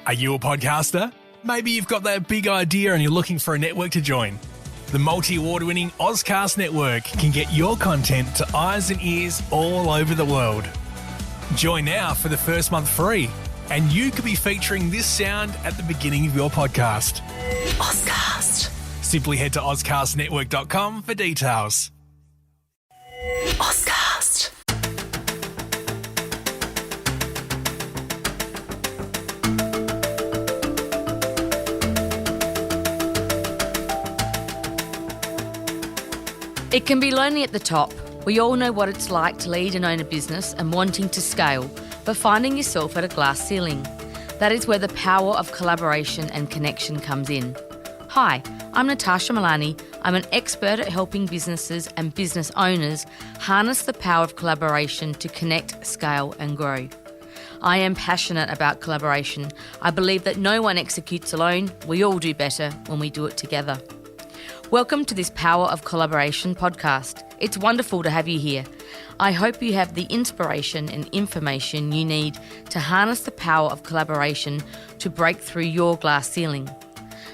Are you a podcaster? Maybe you've got that big idea and you're looking for a network to join. The multi-award-winning Ozcast Network can get your content to eyes and ears all over the world. Join now for the first month free, and you could be featuring this sound at the beginning of your podcast. Ozcast. Simply head to ozcastnetwork.com for details. Ozcast. It can be lonely at the top. We all know what it's like to lead and own a business and wanting to scale, but finding yourself at a glass ceiling. That is where the power of collaboration and connection comes in. Hi, I'm Natasha Milani. I'm an expert at helping businesses and business owners harness the power of collaboration to connect, scale and grow. I am passionate about collaboration. I believe that no one executes alone. We all do better when we do it together. Welcome to this Power of Collaboration podcast. It's wonderful to have you here. I hope you have the inspiration and information you need to harness the power of collaboration to break through your glass ceiling.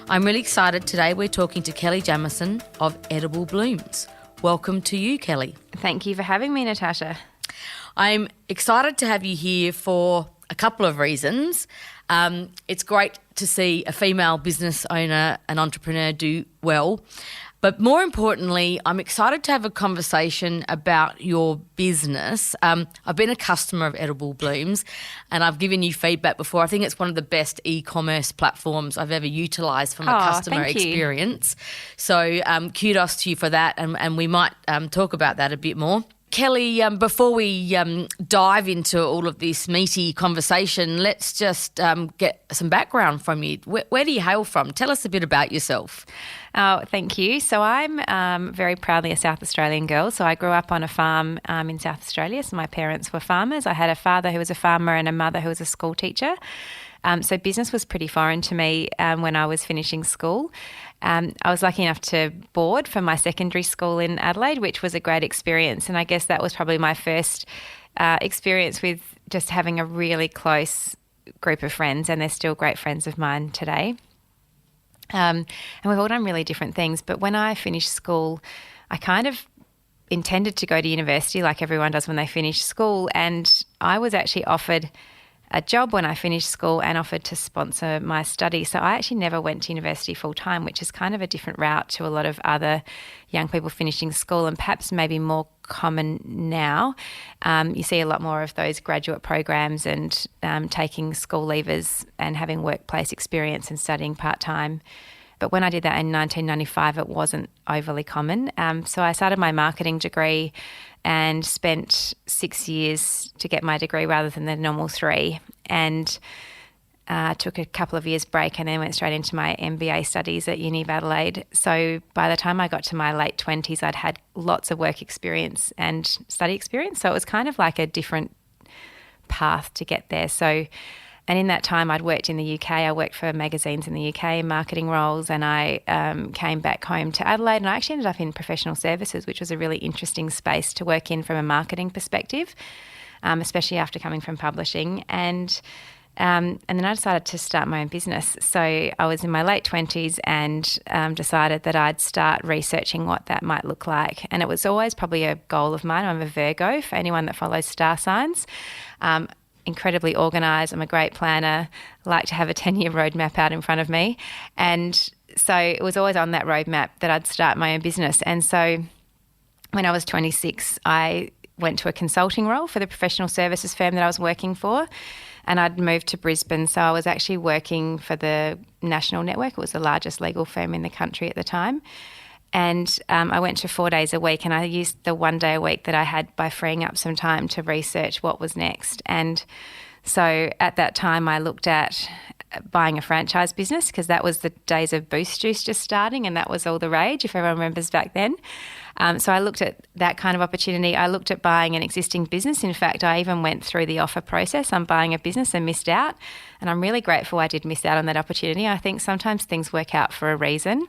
I'm really excited. Today we're talking to Kelly Jamieson of Edible Blooms. Welcome to you, Kelly. Thank you for having me, Natasha. I'm excited to have you here for a couple of reasons. It's great to see a female business owner and entrepreneur do well. But more importantly, I'm excited to have a conversation about your business. I've been a customer of Edible Blooms and I've given you feedback before. I think it's one of the best e-commerce platforms I've ever utilised from a customer experience. So kudos to you for that, and we might talk about that a bit more. Kelly, before we dive into all of this meaty conversation, let's just get some background from you. Where do you hail from? Tell us a bit about yourself. Oh, thank you. So I'm very proudly a South Australian girl. So I grew up on a farm in South Australia. So my parents were farmers. I had a father who was a farmer and a mother who was a school teacher. So business was pretty foreign to me when I was finishing school. I was lucky enough to board for my secondary school in Adelaide, which was a great experience. And I guess that was probably my first experience with just having a really close group of friends, and they're still great friends of mine today. And we've all done really different things. But when I finished school, I kind of intended to go to university like everyone does when they finish school. And I was actually offered a job when I finished school and offered to sponsor my study. So I actually never went to university full time, which is kind of a different route to a lot of other young people finishing school, and perhaps maybe more common now. You see a lot more of those graduate programs and taking school leavers and having workplace experience and studying part-time. But when I did that in 1995, it wasn't overly common. So I started my marketing degree and spent 6 years to get my degree rather than the normal 3, and took a couple of years break and then went straight into my MBA studies at Uni of Adelaide. So by the time I got to my late 20s, I'd had lots of work experience and study experience. So it was kind of like a different path to get there. And in that time, I'd worked in the UK. I worked for magazines in the UK in marketing roles, and I came back home to Adelaide, and I actually ended up in professional services, which was a really interesting space to work in from a marketing perspective, especially after coming from publishing. And then I decided to start my own business. So I was in my late 20s and decided that I'd start researching what that might look like. And it was always probably a goal of mine. I'm a Virgo, for anyone that follows star signs. Incredibly organised. I'm a great planner, like to have a 10-year roadmap out in front of me. And so it was always on that roadmap that I'd start my own business. And so when I was 26, I went to a consulting role for the professional services firm that I was working for, and I'd moved to Brisbane. So I was actually working for the national network. It was the largest legal firm in the country at the time. And I went to 4 days a week, and I used the 1 day a week that I had by freeing up some time to research what was next. And so at that time I looked at buying a franchise business, because that was the days of Boost Juice just starting, and that was all the rage, if everyone remembers back then. So I looked at that kind of opportunity. I looked at buying an existing business. In fact, I even went through the offer process on buying a business and missed out. And I'm really grateful I did miss out on that opportunity. I think sometimes things work out for a reason.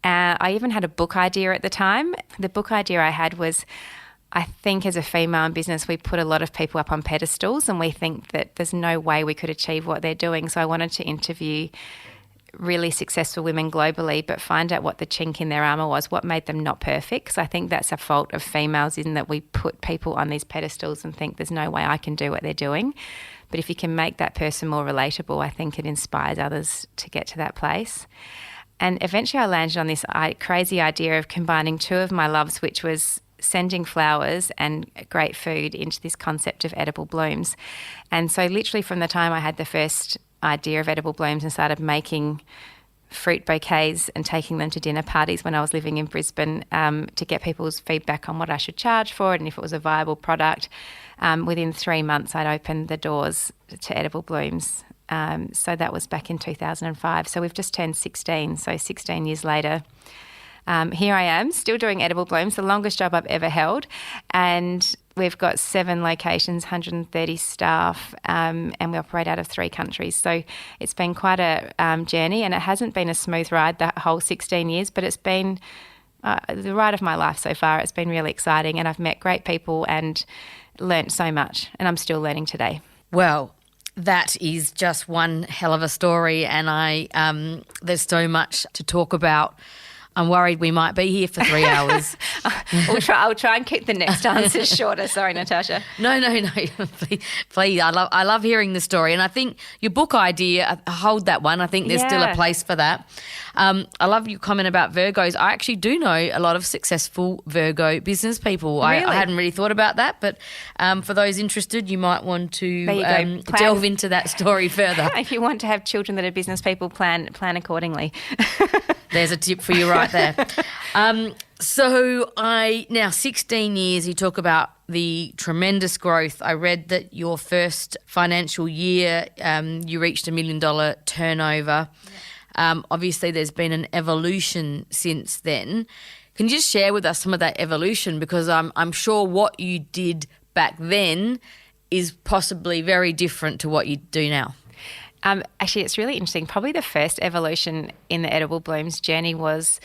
I even had a book idea at the time. The book idea I had was I think as a female in business, we put a lot of people up on pedestals and we think that there's no way we could achieve what they're doing. So I wanted to interview really successful women globally, but find out what the chink in their armour was, what made them not perfect. Because I think that's a fault of females, in that we put people on these pedestals and think there's no way I can do what they're doing. But if you can make that person more relatable, I think it inspires others to get to that place. And eventually I landed on this crazy idea of combining two of my loves, which was sending flowers and great food into this concept of edible blooms. And so literally from the time I had the first idea of edible blooms and started making fruit bouquets and taking them to dinner parties when I was living in Brisbane, to get people's feedback on what I should charge for it and if it was a viable product, within 3 months I'd opened the doors to edible blooms. So that was back in 2005. So we've just turned 16. So 16 years later, here I am still doing edible blooms, the longest job I've ever held. And we've got 7 locations, 130 staff, and we operate out of 3 countries. So it's been quite a journey, and it hasn't been a smooth ride the whole 16 years, but it's been the ride of my life so far. It's been really exciting, and I've met great people and learnt so much, and I'm still learning today. Well, that is just one hell of a story, and there's so much to talk about. I'm worried we might be here for 3 hours. I'll try and keep the next answer shorter. Sorry, Natasha. No. Please. I love hearing the story. And I think your book idea, hold that one. I think there's still a place for that. I love your comment about Virgos. I actually do know a lot of successful Virgo business people. Really? I hadn't really thought about that, but for those interested, you might want to delve into that story further. If you want to have children that are business people, plan accordingly. There's a tip for you right there. Now 16 years, you talk about the tremendous growth. I read that your first financial year, you reached $1 million turnover. Obviously, there's been an evolution since then. Can you just share with us some of that evolution? Because I'm sure what you did back then is possibly very different to what you do now. Actually, it's really interesting. Probably the first evolution in the Edible Blooms journey was,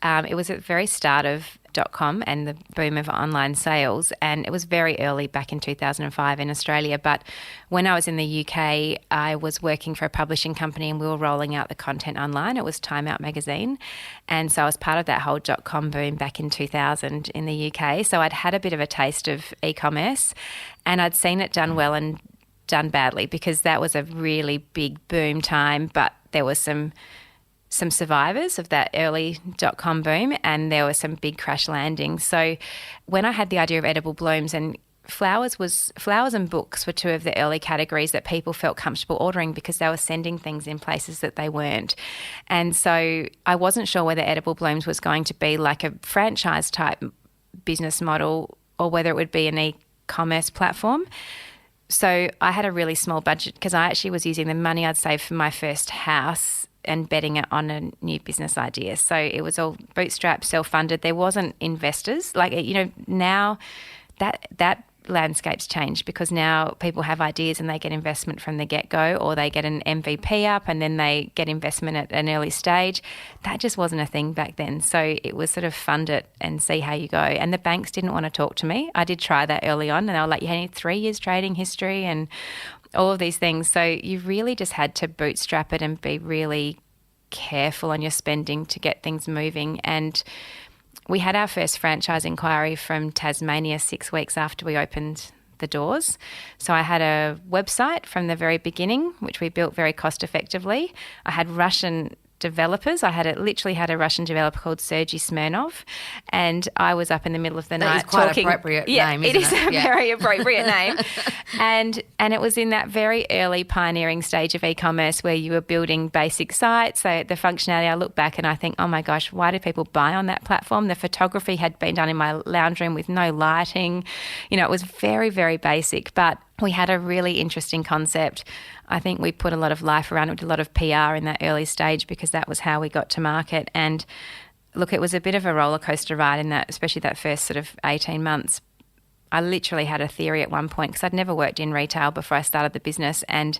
it was at the very start of .com and the boom of online sales, and it was very early back in 2005 in Australia. But when I was in the UK, I was working for a publishing company and we were rolling out the content online. It was Time Out magazine, and so I was part of that whole .com boom back in 2000 in the UK. So I'd had a bit of a taste of e-commerce, and I'd seen it done well and done badly, because that was a really big boom time, but there were some survivors of that early .com boom, and there were some big crash landings. So when I had the idea of Edible Blooms, and flowers and books were 2 of the early categories that people felt comfortable ordering, because they were sending things in places that they weren't. And so I wasn't sure whether Edible Blooms was going to be like a franchise type business model or whether it would be an e-commerce platform. So I had a really small budget, because I actually was using the money I'd saved for my first house and betting it on a new business idea. So it was all bootstrapped, self-funded. There wasn't investors. Now that landscape's changed, because now people have ideas and they get investment from the get-go, or they get an MVP up and then they get investment at an early stage. That just wasn't a thing back then. So it was sort of fund it and see how you go. And the banks didn't want to talk to me. I did try that early on, and they were like, you need 3 years trading history and all of these things. So you really just had to bootstrap it and be really careful on your spending to get things moving. And we had our first franchise inquiry from Tasmania 6 weeks after we opened the doors. So I had a website from the very beginning, which we built very cost effectively. I had Russian developers. I literally had a Russian developer called Sergei Smirnov, and I was up in the middle of the night talking. That is quite talking. an appropriate name, isn't it? It is a very appropriate name. And it was in that very early pioneering stage of e-commerce where you were building basic sites. So the functionality, I look back and I think, oh my gosh, why did people buy on that platform? The photography had been done in my lounge room with no lighting. It was very, very basic, but we had a really interesting concept. I think we put a lot of life around it, did a lot of PR in that early stage, because that was how we got to market. And look, it was a bit of a roller coaster ride in that, especially that first sort of 18 months. I literally had a theory at one point, because I'd never worked in retail before I started the business, and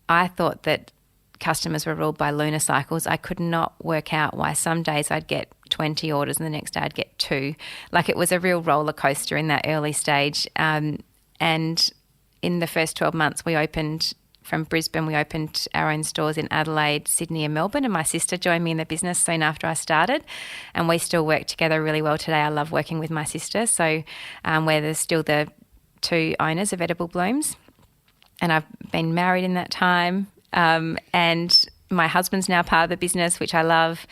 I thought that customers were ruled by lunar cycles. I could not work out why some days I'd get 20 orders and the next day I'd get 2. Like, it was a real roller coaster in that early stage. And in the first 12 months we opened from Brisbane, we opened our own stores in Adelaide, Sydney and Melbourne, and my sister joined me in the business soon after I started, and we still work together really well today. I love working with my sister. So we're still the 2 owners of Edible Blooms, and I've been married in that time, and my husband's now part of the business, which I love.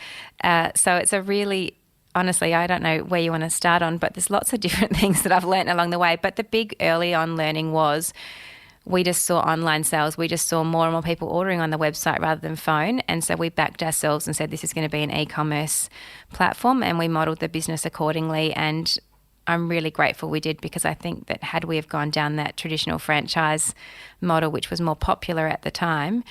So it's a really, honestly, I don't know where you want to start on, but there's lots of different things that I've learned along the way. But the big early on learning was we just saw online sales. We just saw more and more people ordering on the website rather than phone. And so we backed ourselves and said this is going to be an e-commerce platform, and we modelled the business accordingly. And I'm really grateful we did, because I think that had we have gone down that traditional franchise model, which was more popular at the time,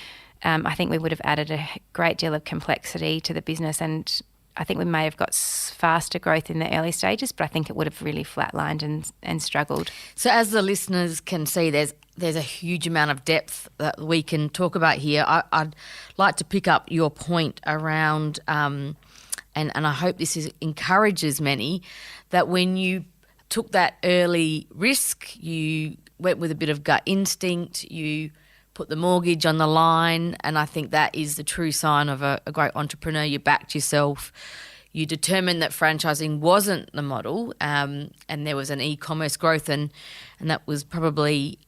I think we would have added a great deal of complexity to the business, and I think we may have got faster growth in the early stages, but I think it would have really flatlined and struggled. So as the listeners can see, there's a huge amount of depth that we can talk about here. I'd like to pick up your point around, and I hope this encourages many, that when you took that early risk, you went with a bit of gut instinct, you put the mortgage on the line, and I think that is the true sign of a great entrepreneur. You backed yourself. You determined that franchising wasn't the model, and there was an e-commerce growth, and that was probably,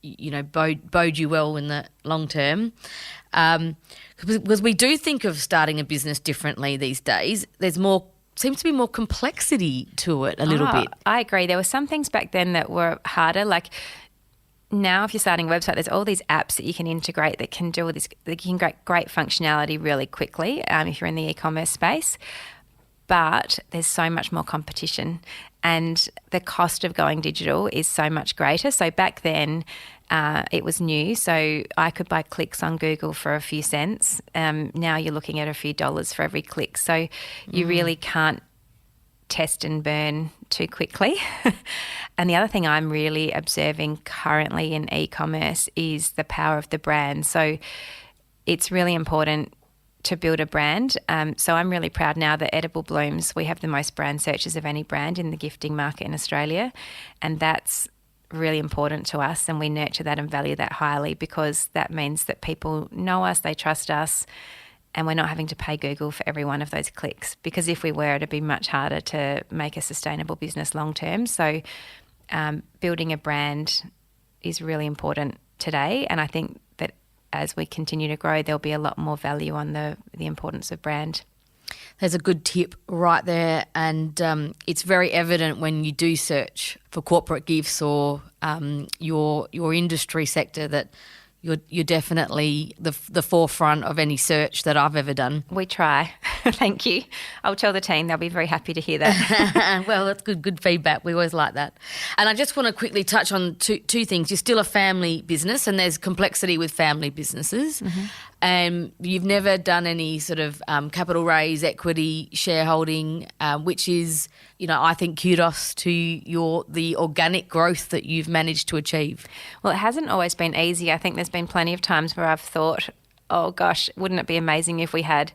bode you well in the long term. Because we do think of starting a business differently these days. Seems to be more complexity to it a little bit. I agree. There were some things back then that were harder, like now if you're starting a website, there's all these apps that you can integrate that can do all this, that can get great functionality really quickly if you're in the e-commerce space. But there's so much more competition, and the cost of going digital is so much greater. So back then it was new, so I could buy clicks on Google for a few cents. Now you're looking at a few dollars for every click. So you really can't test and burn too quickly. And the other thing I'm really observing currently in e-commerce is the power of the brand. So it's really important to build a brand. So I'm really proud now that Edible Blooms, we have the most brand searches of any brand in the gifting market in Australia, and that's really important to us, and we nurture that and value that highly, because that means that people know us, they trust us, and we're not having to pay Google for every one of those clicks, because if we were, it'd be much harder to make a sustainable business long term. So building a brand is really important today, and I think that as we continue to grow, there'll be a lot more value on the importance of brand. There's a good tip right there, and it's very evident when you do search for corporate gifts or your industry sector that you're definitely the forefront of any search that I've ever done. We try. Thank you. I'll tell the team. They'll be very happy to hear that. Well, that's good feedback. We always like that. And I just want to quickly touch on two things. You're still a family business, and there's complexity with family businesses. Mm-hmm. And you've never done any sort of capital raise, equity, shareholding, which is, I think kudos to the organic growth that you've managed to achieve. Well, it hasn't always been easy. I think there's been plenty of times where I've thought, oh gosh, wouldn't it be amazing if we had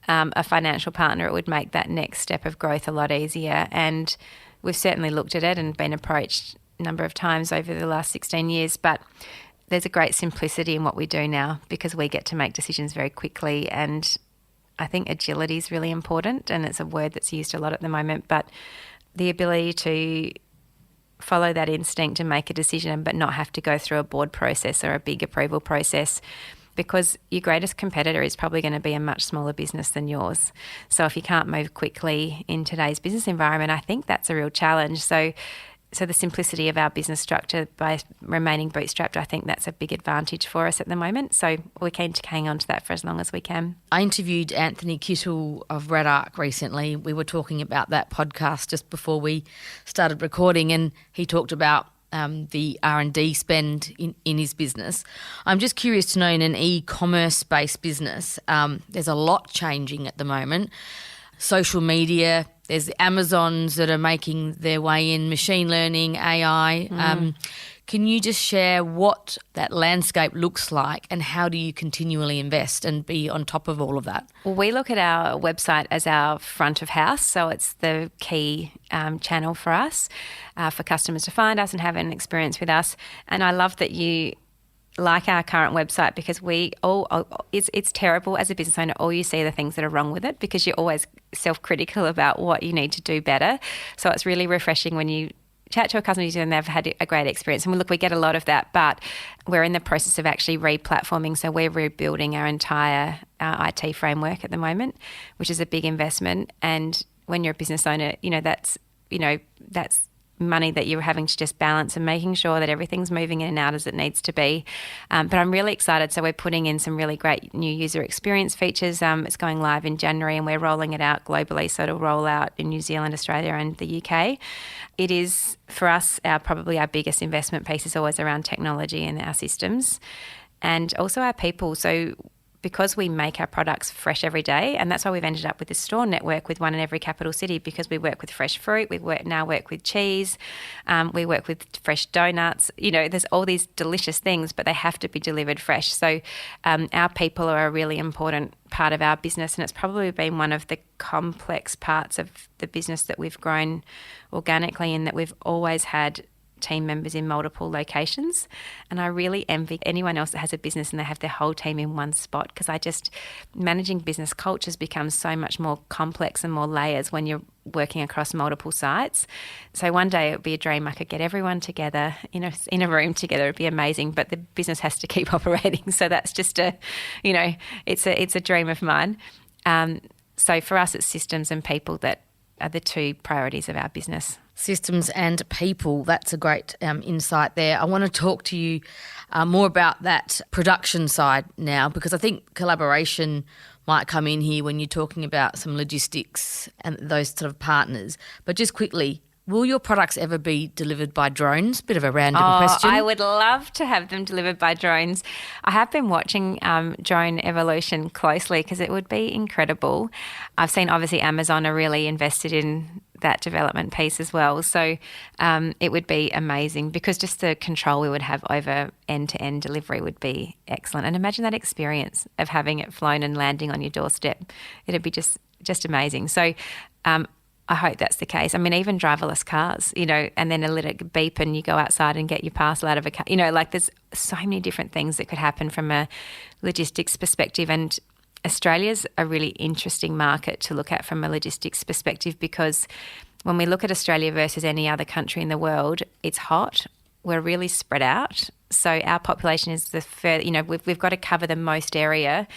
a financial partner? It would make that next step of growth a lot easier. And we've certainly looked at it and been approached a number of times over the last 16 years, but there's a great simplicity in what we do now, because we get to make decisions very quickly, and I think agility is really important, and it's a word that's used a lot at the moment, but the ability to follow that instinct and make a decision but not have to go through a board process or a big approval process, because your greatest competitor is probably going to be a much smaller business than yours. So if you can't move quickly in today's business environment, I think that's a real challenge. So the simplicity of our business structure by remaining bootstrapped, I think that's a big advantage for us at the moment. So we're keen to hang on to that for as long as we can. I interviewed Anthony Kittle of Red Arc recently. We were talking about that podcast just before we started recording, and he talked about the R&D spend in his business. I'm just curious to know, in an e-commerce-based business, there's a lot changing at the moment. Social media, there's the Amazons that are making their way in, machine learning, AI. Can you just share what that landscape looks like and how do you continually invest and be on top of all of that? Well, we look at our website as our front of house, so it's the key channel for us, for customers to find us and have an experience with us. And I love that you like our current website, because it's terrible as a business owner. All you see are the things that are wrong with it, because you're always self-critical about what you need to do better. So it's really refreshing when you chat to a customer and they've had a great experience. And we get a lot of that, but we're in the process of actually re-platforming. So we're rebuilding our entire IT framework at the moment, which is a big investment. And when you're a business owner, that's money that you're having to just balance and making sure that everything's moving in and out as it needs to be. But I'm really excited. So we're putting in some really great new user experience features. It's going live in January and we're rolling it out globally. So it'll roll out in New Zealand, Australia and the UK. It is, for us, probably our biggest investment piece is always around technology and our systems and also our people. So because we make our products fresh every day, and that's why we've ended up with this store network with one in every capital city, because we work with fresh fruit, now work with cheese, we work with fresh donuts. There's all these delicious things, but they have to be delivered fresh. So our people are a really important part of our business, and it's probably been one of the complex parts of the business that we've grown organically, in that we've always had team members in multiple locations. And I really envy anyone else that has a business and they have their whole team in one spot, because managing business cultures becomes so much more complex and more layers when you're working across multiple sites. So one day it would be a dream I could get everyone together in a room together. It'd be amazing, but the business has to keep operating. So that's just it's a dream of mine. So for us, it's systems and people that are the two priorities of our business. Systems and people. That's a great insight there. I want to talk to you more about that production side now, because I think collaboration might come in here when you're talking about some logistics and those sort of partners. But just quickly, will your products ever be delivered by drones? Bit of a random question. I would love to have them delivered by drones. I have been watching drone evolution closely because it would be incredible. I've seen obviously Amazon are really invested in that development piece as well. So it would be amazing, because just the control we would have over end-to-end delivery would be excellent. And imagine that experience of having it flown and landing on your doorstep. It'd be just amazing. So I hope that's the case. I mean, even driverless cars, and then let it beep and you go outside and get your parcel out of a car. There's so many different things that could happen from a logistics perspective. And Australia's a really interesting market to look at from a logistics perspective, because when we look at Australia versus any other country in the world, it's hot. We're really spread out. So our population is we've got to cover the most area,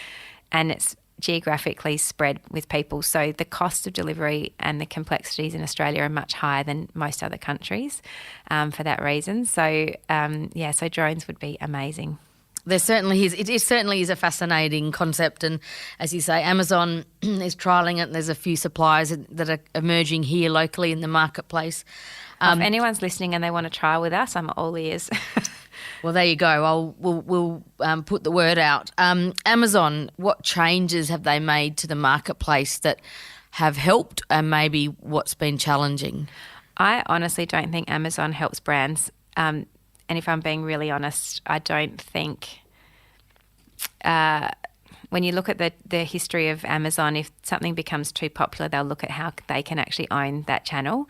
and it's geographically spread with people. So the cost of delivery and the complexities in Australia are much higher than most other countries for that reason. So, so drones would be amazing. There certainly is. It certainly is a fascinating concept. And as you say, Amazon is trialling it. And there's a few suppliers that are emerging here locally in the marketplace. If anyone's listening and they want to trial with us, I'm all ears. Well, there you go. We'll put the word out. Amazon, what changes have they made to the marketplace that have helped, and maybe what's been challenging? I honestly don't think Amazon helps brands. And if I'm being really honest, I don't think when you look at the history of Amazon, if something becomes too popular, they'll look at how they can actually own that channel.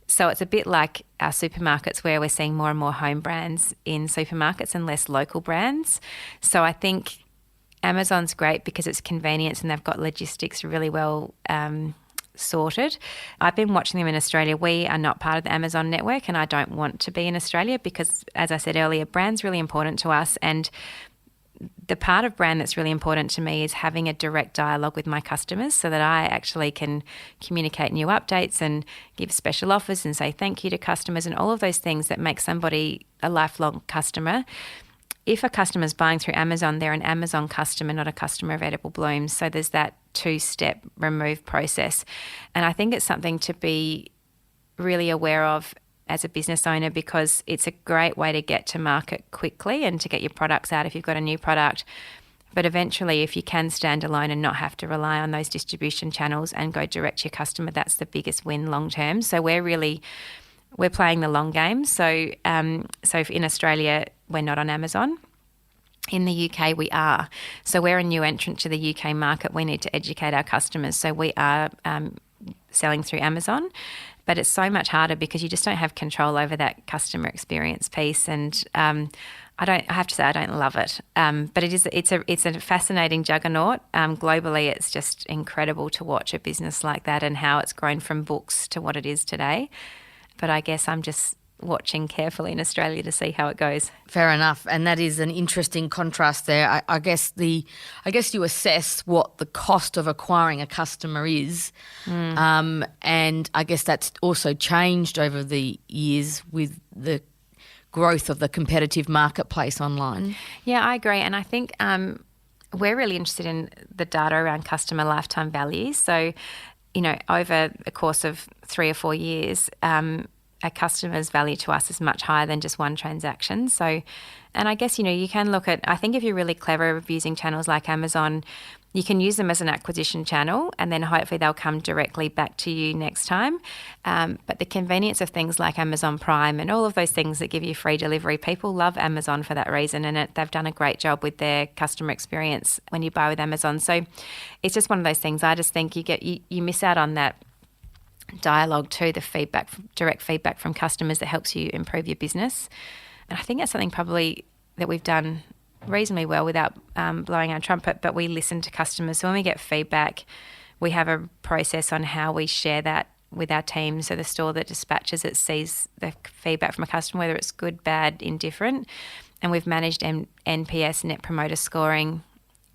So it's a bit like our supermarkets, where we're seeing more and more home brands in supermarkets and less local brands. So I think Amazon's great because it's convenience and they've got logistics really well sorted. I've been watching them in Australia. We are not part of the Amazon network, and I don't want to be in Australia because, as I said earlier, brand's really important to us, and the part of brand that's really important to me is having a direct dialogue with my customers so that I actually can communicate new updates and give special offers and say thank you to customers and all of those things that make somebody a lifelong customer. If a customer's buying through Amazon, they're an Amazon customer, not a customer of Edible Blooms. So there's that two-step remove process. And I think it's something to be really aware of as a business owner, because it's a great way to get to market quickly and to get your products out if you've got a new product. But eventually, if you can stand alone and not have to rely on those distribution channels and go direct to your customer, that's the biggest win long term. So we're really we're playing the long game. So in Australia, we're not on Amazon. In the UK, we are. So we're a new entrant to the UK market. We need to educate our customers. So we are selling through Amazon, but it's so much harder because you just don't have control over that customer experience piece. And I have to say I don't love it. But it's a fascinating juggernaut. Globally, it's just incredible to watch a business like that and how it's grown from books to what it is today. But I guess I'm just watching carefully in Australia to see how it goes. Fair enough, and that is an interesting contrast there. I guess you assess what the cost of acquiring a customer is, and I guess that's also changed over the years with the growth of the competitive marketplace online. Yeah, I agree, and I think we're really interested in the data around customer lifetime value. So, over the course of 3 or 4 years, a customer's value to us is much higher than just one transaction. So, and I guess, you can look at, I think if you're really clever with using channels like Amazon, you can use them as an acquisition channel and then hopefully they'll come directly back to you next time. But the convenience of things like Amazon Prime and all of those things that give you free delivery, people love Amazon for that reason, and they've done a great job with their customer experience when you buy with Amazon. So it's just one of those things. I just think you miss out on that dialogue too, the direct feedback from customers that helps you improve your business. And I think that's something probably that we've done reasonably well without blowing our trumpet, but we listen to customers. So when we get feedback, we have a process on how we share that with our team. So the store that dispatches it sees the feedback from a customer, whether it's good, bad, indifferent. And we've managed NPS, Net Promoter Scoring,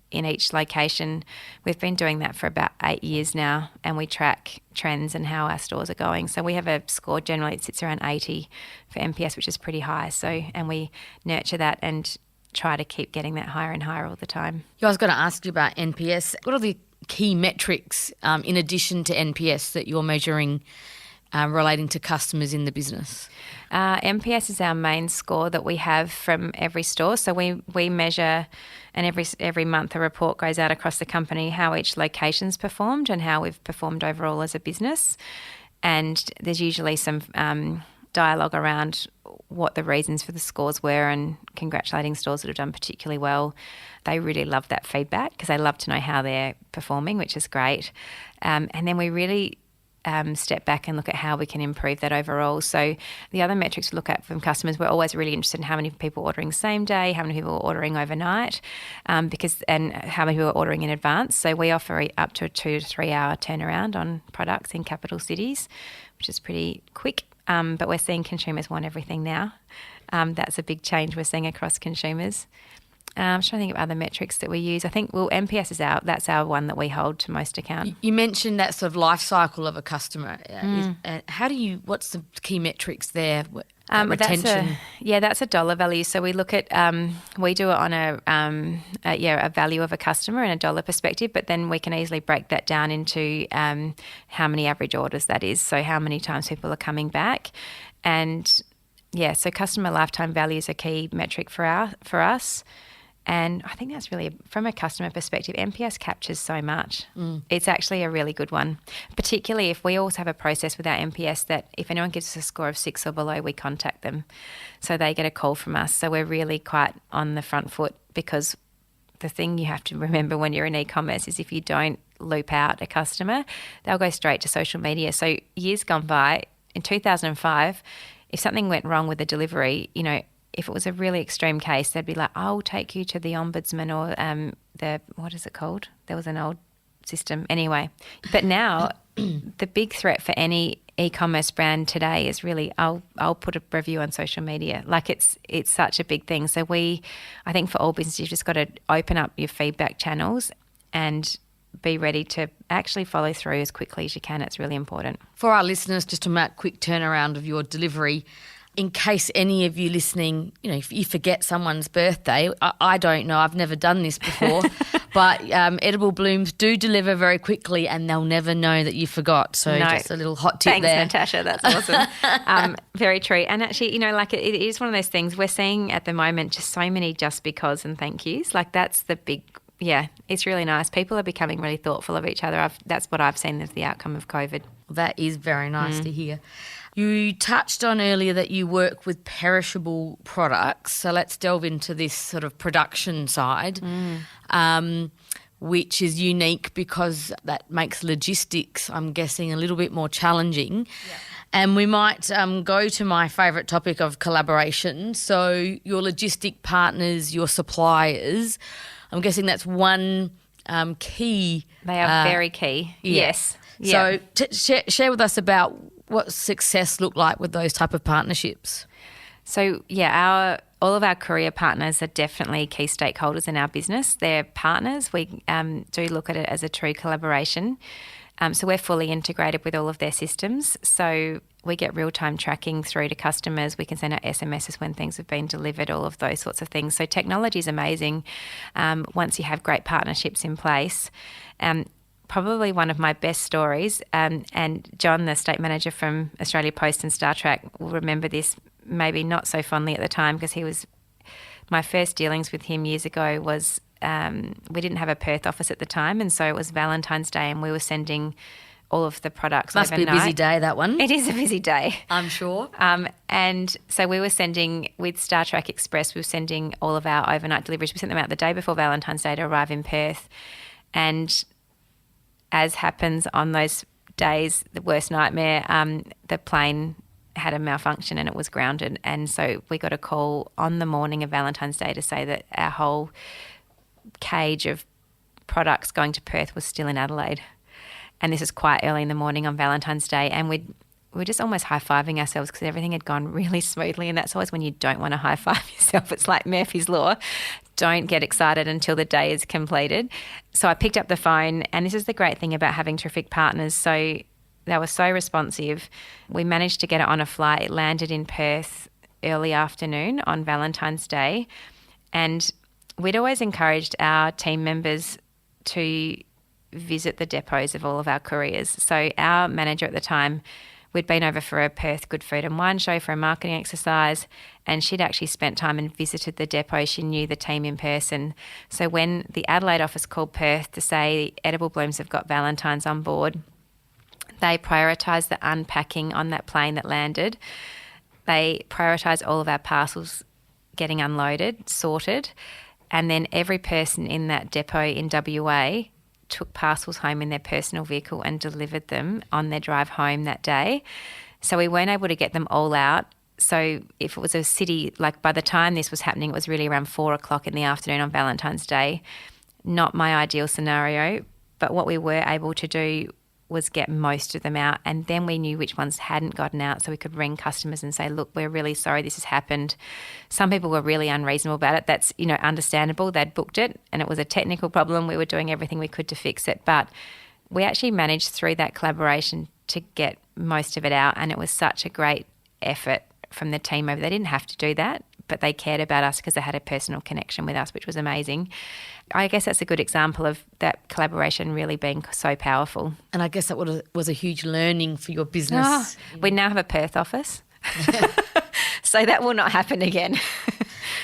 in each location. We've been doing that for about 8 years now, and we track trends and how our stores are going. So we have a score, generally it sits around 80 for NPS, which is pretty high. So, and we nurture that and try to keep getting that higher and higher all the time. I was going to ask you about NPS. What are the key metrics in addition to NPS that you're measuring relating to customers in the business? NPS is our main score that we have from every store. So we measure, and every month a report goes out across the company how each location's performed and how we've performed overall as a business. And there's usually some dialogue around what the reasons for the scores were and congratulating stores that have done particularly well. They really love that feedback because they love to know how they're performing, which is great. And then we really step back and look at how we can improve that overall. So the other metrics we look at from customers, we're always really interested in how many people are ordering same day, how many people are ordering overnight, and how many people are ordering in advance. So we offer up to a 2 to 3 hour turnaround on products in capital cities, which is pretty quick. But we're seeing consumers want everything now. That's a big change we're seeing across consumers. I'm trying to think of other metrics that we use. I think, NPS is that's our one that we hold to most account. You mentioned that sort of life cycle of a customer. What's the key metrics there? Retention? That's a dollar value. So we look at, we do it on a value of a customer and a dollar perspective, but then we can easily break that down into how many average orders that is. So how many times people are coming back. And so customer lifetime value is a key metric for us. And I think that's really, from a customer perspective, NPS captures so much. It's actually a really good one, particularly if we also have a process with our NPS that if anyone gives us a score of 6 or below, we contact them. So they get a call from us. So we're really quite on the front foot, because the thing you have to remember when you're in e-commerce is if you don't loop out a customer, they'll go straight to social media. So years gone by, in 2005, if something went wrong with the delivery, if it was a really extreme case, they'd be like, I'll take you to the ombudsman or what is it called? There was an old system. Anyway, but now the big threat for any e-commerce brand today is really, I'll put a review on social media. Like it's such a big thing. So I think for all businesses, you've just got to open up your feedback channels and be ready to actually follow through as quickly as you can. It's really important. For our listeners, just a quick turnaround of your delivery. In case any of you listening, if you forget someone's birthday, I don't know, I've never done this before, but Edible Blooms do deliver very quickly and they'll never know that you forgot. So just a little hot tip there. Thanks, Natasha. That's awesome. Very true. And actually, it is one of those things we're seeing at the moment, just so many just because and thank yous. Like that's the big, it's really nice. People are becoming really thoughtful of each other. That's what I've seen as the outcome of COVID. That is very nice to hear. You touched on earlier that you work with perishable products. So let's delve into this sort of production side, which is unique because that makes logistics, I'm guessing, a little bit more challenging. Yeah. And we might go to my favourite topic of collaboration. So your logistic partners, your suppliers, I'm guessing that's one key. They are very key, yes. Yeah. So share with us about what success looked like with those type of partnerships. So, all of our courier partners are definitely key stakeholders in our business. They're partners. We do look at it as a true collaboration. So we're fully integrated with all of their systems. So we get real-time tracking through to customers. We can send out SMSs when things have been delivered, all of those sorts of things. So technology is amazing once you have great partnerships in place. Probably one of my best stories, and John, the state manager from Australia Post and Star Trek, will remember this maybe not so fondly at the time, because he was my first dealings with him years ago was we didn't have a Perth office at the time, and so it was Valentine's Day and we were sending all of the products Must overnight. be a busy day, that one. It is a busy day. I'm sure. And so we were sending, with Star Trek Express, we were sending all of our overnight deliveries. We sent them out the day before Valentine's Day to arrive in Perth. And as happens on those days, the worst nightmare, the plane had a malfunction and it was grounded. And so we got a call on the morning of Valentine's Day to say that our whole cage of products going to Perth was still in Adelaide. And this is quite early in the morning on Valentine's Day. And we were just almost high-fiving ourselves because everything had gone really smoothly. And that's always when you don't want to high-five yourself. It's like Murphy's Law. Don't get excited until the day is completed. So I picked up the phone, and this is the great thing about having terrific partners. So they were so responsive. We managed to get it on a flight. It landed in Perth early afternoon on Valentine's Day. And we'd always encouraged our team members to visit the depots of all of our couriers. So our manager at the time, we'd been over for a Perth Good Food and Wine show for a marketing exercise, and she'd actually spent time and visited the depot. She knew the team in person. So when the Adelaide office called Perth to say Edible Blooms have got Valentine's on board, they prioritised the unpacking on that plane that landed. They prioritised all of our parcels getting unloaded, sorted, and then every person in that depot in WA took parcels home in their personal vehicle and delivered them on their drive home that day. So we weren't able to get them all out. So if it was a city, like by the time this was happening, it was really around 4:00 in the afternoon on Valentine's Day. Not my ideal scenario, but what we were able to do was get most of them out, and then we knew which ones hadn't gotten out, so we could ring customers and say, look, we're really sorry this has happened. Some people were really unreasonable about it. That's, understandable. They'd booked it and it was a technical problem. We were doing everything we could to fix it, but we actually managed through that collaboration to get most of it out, and it was such a great effort from the team over. They didn't have to do that, but they cared about us because they had a personal connection with us, which was amazing. I guess that's a good example of that collaboration really being so powerful. And I guess that was a huge learning for your business. We now have a Perth office, so that will not happen again.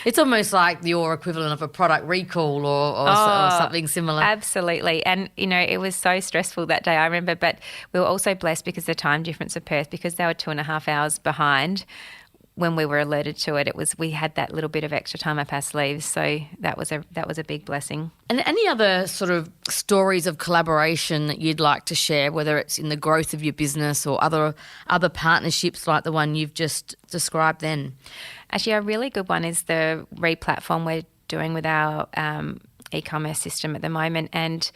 It's almost like your equivalent of a product recall or something similar. Absolutely. And, it was so stressful that day, I remember, but we were also blessed because the time difference of Perth, because they were 2.5 hours behind. When we were alerted to it, we had that little bit of extra time up our sleeves, so that was a big blessing. And any other sort of stories of collaboration that you'd like to share, whether it's in the growth of your business or other partnerships like the one you've just described then? Actually, a really good one is the re-platform we're doing with our e-commerce system at the moment, and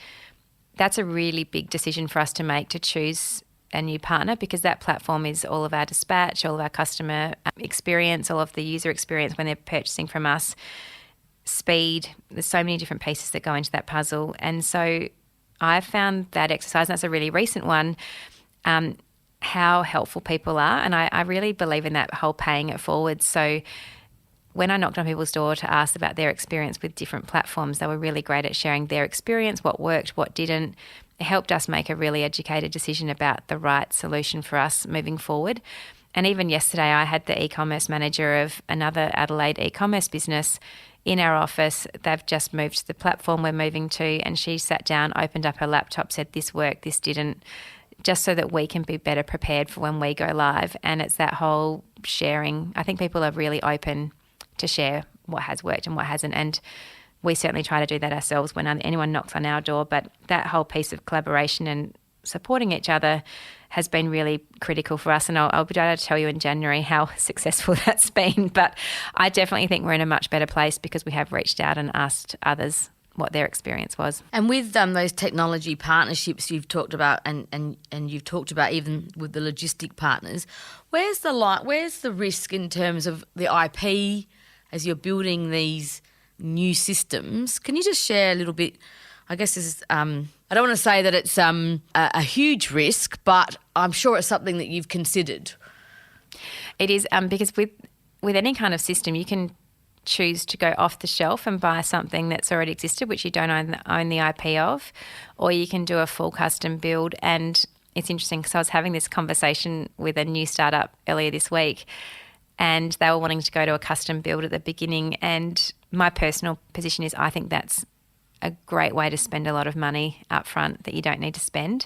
that's a really big decision for us to make, to choose a new partner, because that platform is all of our dispatch, all of our customer experience, all of the user experience when they're purchasing from us, speed. There's so many different pieces that go into that puzzle. And so I've found that exercise, and that's a really recent one, how helpful people are. And I really believe in that whole paying it forward. So when I knocked on people's door to ask about their experience with different platforms, they were really great at sharing their experience, what worked, what didn't. It helped us make a really educated decision about the right solution for us moving forward. And even yesterday, I had the e-commerce manager of another Adelaide e-commerce business in our office. They've just moved to the platform we're moving to, and she sat down, opened up her laptop, said this worked, this didn't, just so that we can be better prepared for when we go live. And it's that whole sharing. I think people are really open to share what has worked and what hasn't. And we certainly try to do that ourselves when anyone knocks on our door. But that whole piece of collaboration and supporting each other has been really critical for us. And I'll be able to tell you in January how successful that's been. But I definitely think we're in a much better place because we have reached out and asked others what their experience was. And with those technology partnerships you've talked about and you've talked about even with the logistic partners, where's the risk in terms of the IP as you're building these new systems? Can you just share a little bit? I guess this is, I don't want to say that it's a huge risk, but I'm sure it's something that you've considered. It is because with any kind of system, you can choose to go off the shelf and buy something that's already existed, which you don't own the IP of, or you can do a full custom build. And it's interesting because I was having this conversation with a new startup earlier this week, and they were wanting to go to a custom build at the beginning. And my personal position is I think that's a great way to spend a lot of money up front that you don't need to spend.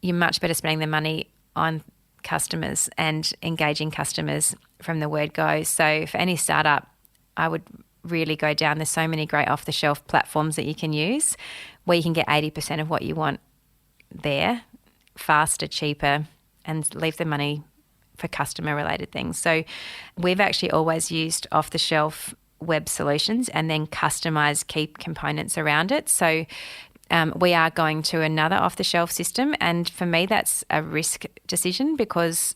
You're much better spending the money on customers and engaging customers from the word go. So for any startup, I would really go down. There's so many great off-the-shelf platforms that you can use where you can get 80% of what you want there, faster, cheaper, and leave the money for customer-related things. So we've actually always used off-the-shelf web solutions and then customise key components around it. So we are going to another off-the-shelf system, and for me that's a risk decision because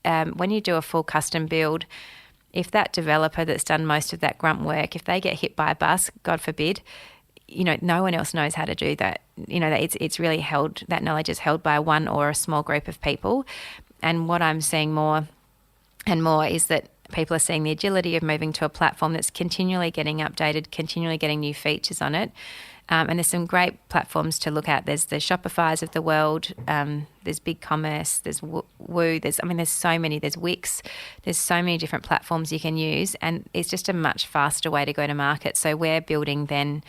when you do a full custom build, if that developer that's done most of that grunt work, if they get hit by a bus, God forbid, no one else knows how to do that. It's really held, that knowledge is held by one or a small group of people. And what I'm seeing more and more is that people are seeing the agility of moving to a platform that's continually getting updated, continually getting new features on it. And there's some great platforms to look at. There's the Shopifys of the world. There's BigCommerce. There's Woo. There's so many. There's Wix. There's so many different platforms you can use, and it's just a much faster way to go to market. So we're building then.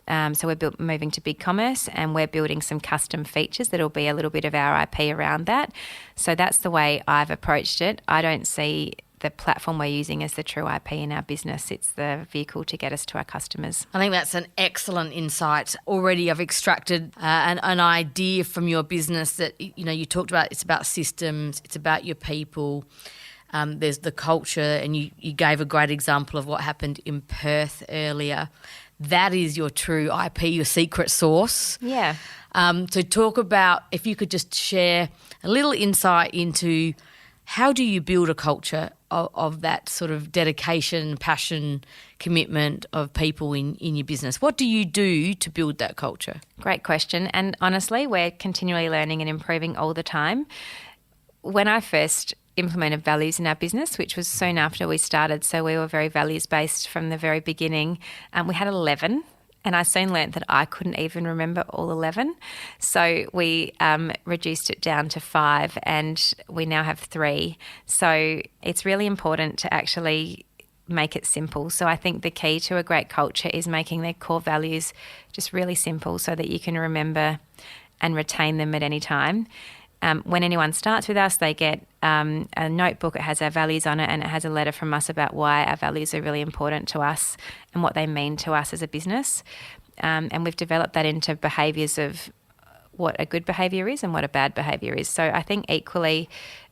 Moving to BigCommerce, and we're building some custom features that'll be a little bit of our IP around that. So that's the way I've approached it. I don't see the platform we're using as the true IP in our business. It's the vehicle to get us to our customers. I think that's an excellent insight. Already I've extracted an idea from your business that, you talked about. It's about systems, it's about your people. There's the culture, and you gave a great example of what happened in Perth earlier. That is your true IP, your secret sauce. Yeah. So talk about, if you could just share a little insight into how do you build a culture of that sort of dedication, passion, commitment of people in your business? What do you do to build that culture? Great question. And honestly, we're continually learning and improving all the time. When I first implemented values in our business, which was soon after we started, so we were very values-based from the very beginning, we had 11. And I soon learnt that I couldn't even remember all 11. So we reduced it down to 5, and we now have 3. So it's really important to actually make it simple. So I think the key to a great culture is making their core values just really simple so that you can remember and retain them at any time. When anyone starts with us, they get a notebook. It has our values on it, and it has a letter from us about why our values are really important to us and what they mean to us as a business. And we've developed that into behaviours of what a good behaviour is and what a bad behaviour is. So I think equally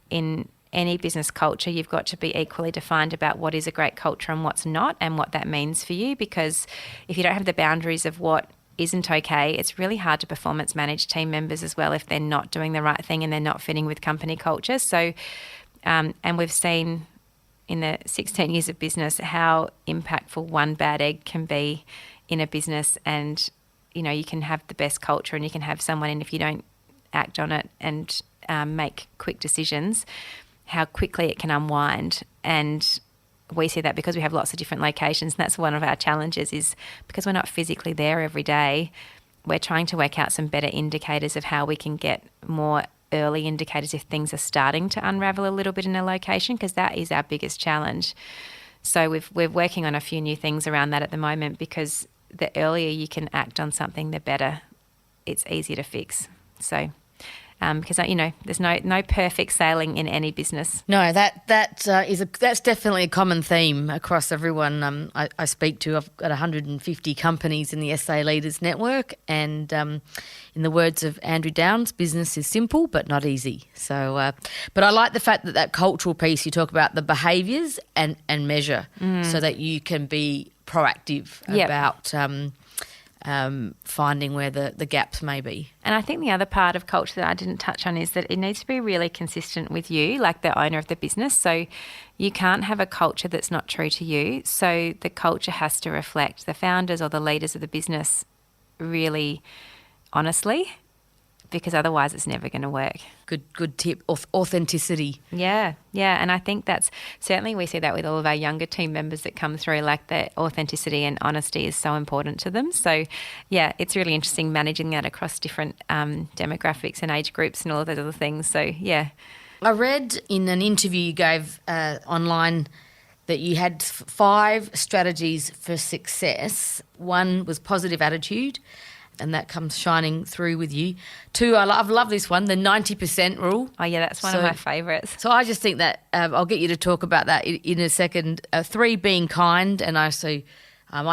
in any business culture, you've got to be equally defined about what is a great culture and what's not, and what that means for you. Because if you don't have the boundaries of what isn't okay, it's really hard to performance manage team members as well if they're not doing the right thing and they're not fitting with company culture. So, and we've seen in the 16 years of business how impactful one bad egg can be in a business. And, you can have the best culture and you can have someone, and if you don't act on it and make quick decisions, how quickly it can unwind. And we see that because we have lots of different locations, and that's one of our challenges, is because we're not physically there every day, we're trying to work out some better indicators of how we can get more early indicators if things are starting to unravel a little bit in a location, because that is our biggest challenge. So we're working on a few new things around that at the moment, because the earlier you can act on something, the better it's easier to fix. So because there's no perfect sailing in any business. No, that's definitely a common theme across everyone I speak to. I've got 150 companies in the SA Leaders Network, and in the words of Andrew Downs, business is simple but not easy. So, but I like the fact that cultural piece, you talk about the behaviours and measure, so that you can be proactive about finding where the gaps may be. And I think the other part of culture that I didn't touch on is that it needs to be really consistent with you, like the owner of the business. So you can't have a culture that's not true to you. So the culture has to reflect the founders or the leaders of the business really honestly, because otherwise it's never going to work. Good tip. Authenticity. Yeah. And I think that's certainly, we see that with all of our younger team members that come through, like the authenticity and honesty is so important to them. So yeah, it's really interesting managing that across different demographics and age groups and all of those other things. So yeah. I read in an interview you gave online that you had 5 strategies for success. 1 was positive attitude, and that comes shining through with you. 2, I've loved this one, the 90% rule. Oh, yeah, that's one of my favourites. So I just think that I'll get you to talk about that in a second. 3, being kind, and I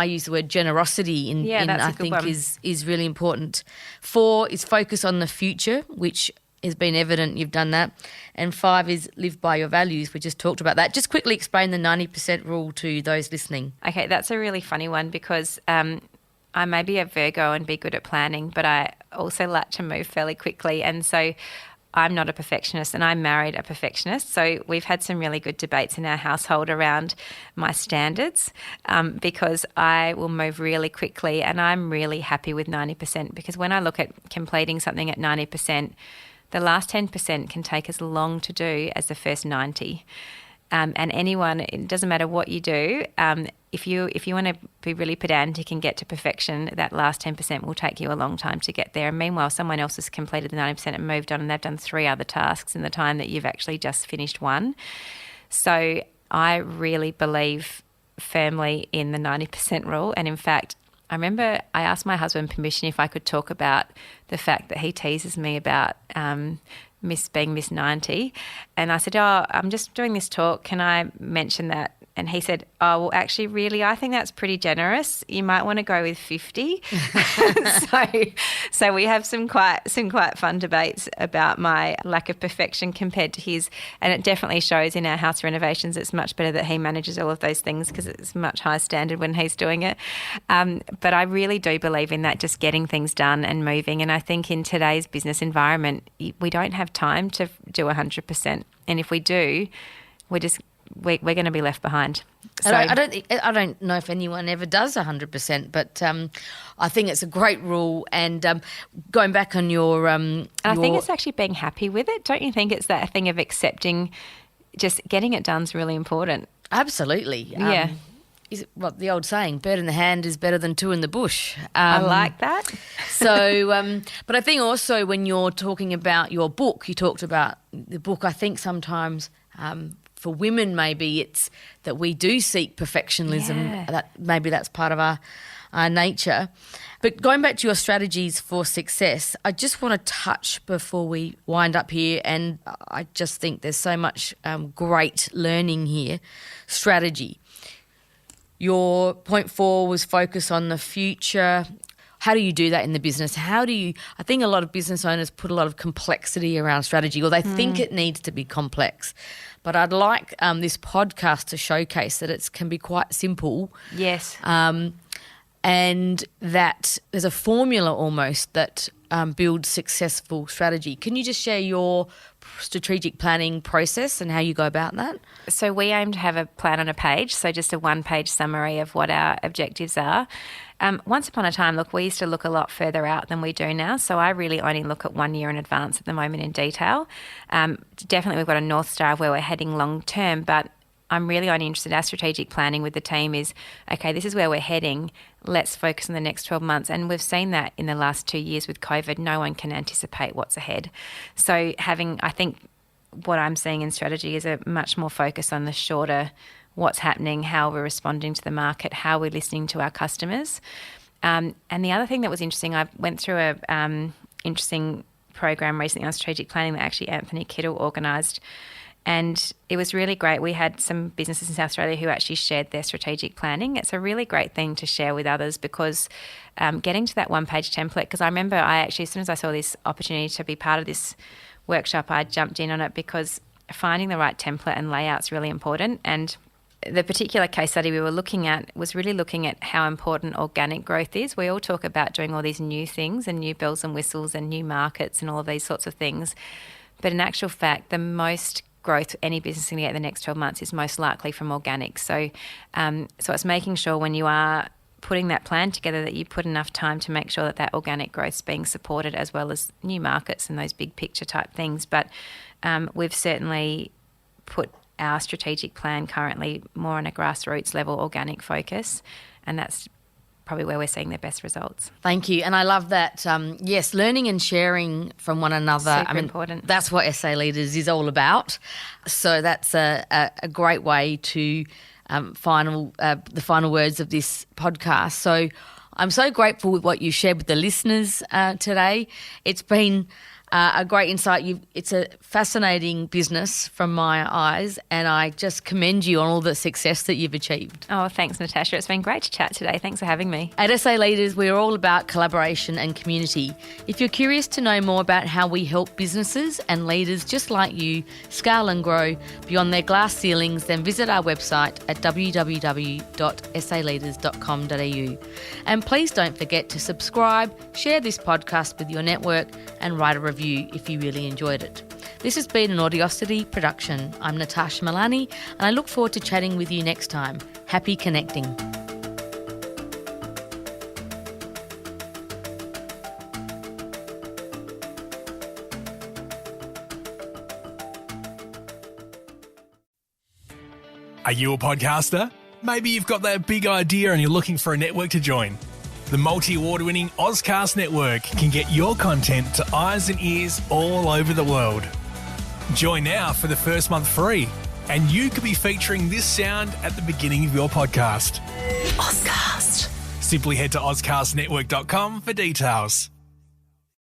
use the word generosity I think is really important. 4 is focus on the future, which has been evident you've done that. And 5 is live by your values. We just talked about that. Just quickly explain the 90% rule to those listening. Okay, that's a really funny one because I may be a Virgo and be good at planning, but I also like to move fairly quickly. And so I'm not a perfectionist, and I married a perfectionist. So we've had some really good debates in our household around my standards because I will move really quickly, and I'm really happy with 90% because when I look at completing something at 90%, the last 10% can take as long to do as the first 90. And anyone, it doesn't matter what you do, if you want to be really pedantic and get to perfection, that last 10% will take you a long time to get there. And meanwhile, someone else has completed the 90% and moved on, and they've done 3 other tasks in the time that you've actually just finished one. So I really believe firmly in the 90% rule. And in fact, I remember I asked my husband permission if I could talk about the fact that he teases me about being Miss 90. And I said, I'm just doing this talk. Can I mention that? And he said, well, actually, really, I think that's pretty generous. You might want to go with 50. So we have some quite fun debates about my lack of perfection compared to his. And it definitely shows in our house renovations. It's much better that he manages all of those things because it's much higher standard when he's doing it. But I really do believe in that, just getting things done and moving. And I think in today's business environment, we don't have time to do 100%. And if we do, we're going to be left behind. So I don't know if anyone ever does 100%, but I think it's a great rule. And going back on your, I think it's actually being happy with it. Don't you think it's that thing of accepting, just getting it done is really important? Absolutely. Yeah. Is it what the old saying? Bird in the hand is better than 2 in the bush. I like that. So, but I think also when you're talking about your book, you talked about the book. I think sometimes. For women, maybe it's that we do seek perfectionism. Yeah. That maybe that's part of our nature. But going back to your strategies for success, I just want to touch before we wind up here, and I just think there's so much great learning here. Strategy. Your point 4 was focus on the future. How do you do that in the business? I think a lot of business owners put a lot of complexity around strategy, or they think it needs to be complex. But I'd like this podcast to showcase that it can be quite simple. Yes. And that there's a formula almost that builds successful strategy. Can you just share your strategic planning process and how you go about that? So we aim to have a plan on a page, so just a 1-page summary of what our objectives are. Once upon a time, we used to look a lot further out than we do now. So I really only look at 1 year in advance at the moment in detail. Definitely we've got a North Star of where we're heading long term, but I'm really only interested in our strategic planning with the team is, okay, this is where we're heading. Let's focus on the next 12 months. And we've seen that in the last 2 years with COVID. No one can anticipate what's ahead. So I think what I'm seeing in strategy is a much more focus on the shorter what's happening, how we're responding to the market, how we're listening to our customers. And the other thing that was interesting, I went through a interesting program recently on strategic planning that actually Anthony Kittle organised. And it was really great. We had some businesses in South Australia who actually shared their strategic planning. It's a really great thing to share with others because getting to that one-page template, because I remember as soon as I saw this opportunity to be part of this workshop, I jumped in on it because finding the right template and layout is really important. And the particular case study we were looking at was really looking at how important organic growth is. We all talk about doing all these new things and new bells and whistles and new markets and all of these sorts of things. But in actual fact, the most growth any business can get in the next 12 months is most likely from organic. So it's making sure when you are putting that plan together that you put enough time to make sure that that organic growth is being supported as well as new markets and those big picture type things. But we've certainly put our strategic plan currently more on a grassroots level organic focus, and that's probably where we're seeing the best results. Thank you. And I love that, yes, learning and sharing from one another. Super important. That's what SA Leaders is all about. So that's a great way to the final words of this podcast. So I'm so grateful with what you shared with the listeners today. It's been a great insight. It's a fascinating business from my eyes, and I just commend you on all the success that you've achieved. Oh, thanks, Natasha. It's been great to chat today. Thanks for having me. At SA Leaders, we're all about collaboration and community. If you're curious to know more about how we help businesses and leaders just like you scale and grow beyond their glass ceilings, then visit our website at www.saleaders.com.au. And please don't forget to subscribe, share this podcast with your network, and write a review if you really enjoyed it. This has been an Audiosity production. I'm Natasha Milani, and I look forward to chatting with you next time. Happy connecting. Are you a podcaster? Maybe you've got that big idea and you're looking for a network to join. The multi-award-winning Ozcast network can get your content to eyes and ears all over the world. Join now for the first month free, and you could be featuring this sound at the beginning of your podcast. Ozcast. Simply head to ozcastnetwork.com for details.